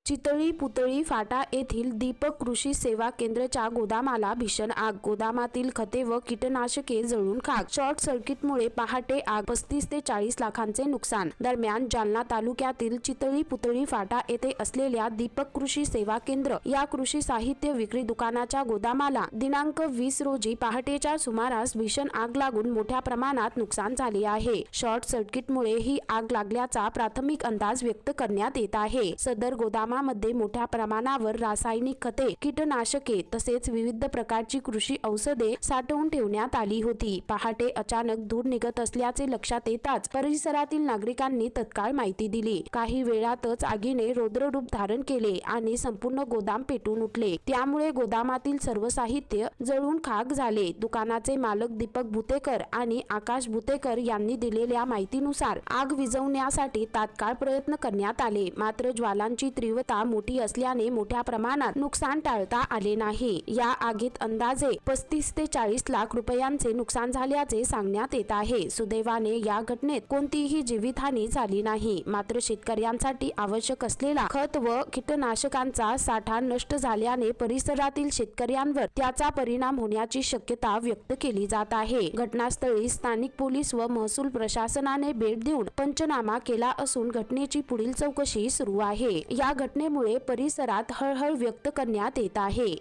चितळी पुतळी फाटा येथील दीपक कृषी सेवा केंद्राच्या गोदामाला भीषण आग। गोदामातील खते व कीटकनाशके जळून खाक। शॉर्ट सर्किटमुळे पहाटे आग। 35 ते 40 लाखांचे नुकसान। दरम्यान जालना तालुक्यातील चितळी पुतळी फाटा येथे असलेल्या दीपक कृषी सेवा केंद्र या कृषी साहित्य विक्री दुकानाच्या गोदामाला दिनांक 20 रोजी पहाटेच्या सुमारास भीषण आग लागून मोठ्या प्रमाणात नुकसान झाले आहे। शॉर्ट सर्किटमुळे ही आग लागल्याचा प्राथमिक अंदाज व्यक्त करण्यात येत आहे। सदर गोदामामध्ये मोठ्या प्रमाणावर रासायनिक खते, कीटकनाशके तसेच विविध प्रकारची कृषी औषधे साठवून ठेवण्यात आली होती। पहाटे अचानक धूर निघत असल्याचे लक्षात येताच परिसरातील नागरिकांनी तत्काळ माहिती दिली। काही वेळातच आगीने रौद्ररूप धारण केले आणि संपूर्ण गोदाम पेटून उठले। त्यामुळे गोदामातील सर्व साहित्य जळून खाक झाले। दुकानाचे मालक दीपक भुतेकर आणि आकाश भुतेकर यांनी दिलेल्या माहितीनुसार आग विझवण्यासाठी तात्काळ प्रयत्न करण्यात आले, मात्र ज्वालांची तीव्रता मोठी असल्याने मोठ्या प्रमाणात नुकसान टाळता आले नाही। या आगीत अंदाजे 35 ते 40 लाख रुपयांचे नुकसान झाल्याचे सांगण्यात येत आहे। सुदैवाने या घटनेत कोणतीही जीवितहानी झाली नाही, मात्र शेतकऱ्यांसाठी आवश्यक असलेला खत व कीटकनाशकांचा साठा नष्ट झाल्याने परिसरातील शेतकऱ्यांवर त्याचा परिणाम होण्याची शक्यता व्यक्त केली जात आहे। घटनास्थळी स्थानिक पोलीस व महसूल प्रशासनाने भेट देऊन पंचनामा केला असून घटनेची पुढील चौकशी सुरू आहे। या घटनेमुळे परिसरात हळहळ व्यक्त करण्यात येत आहे।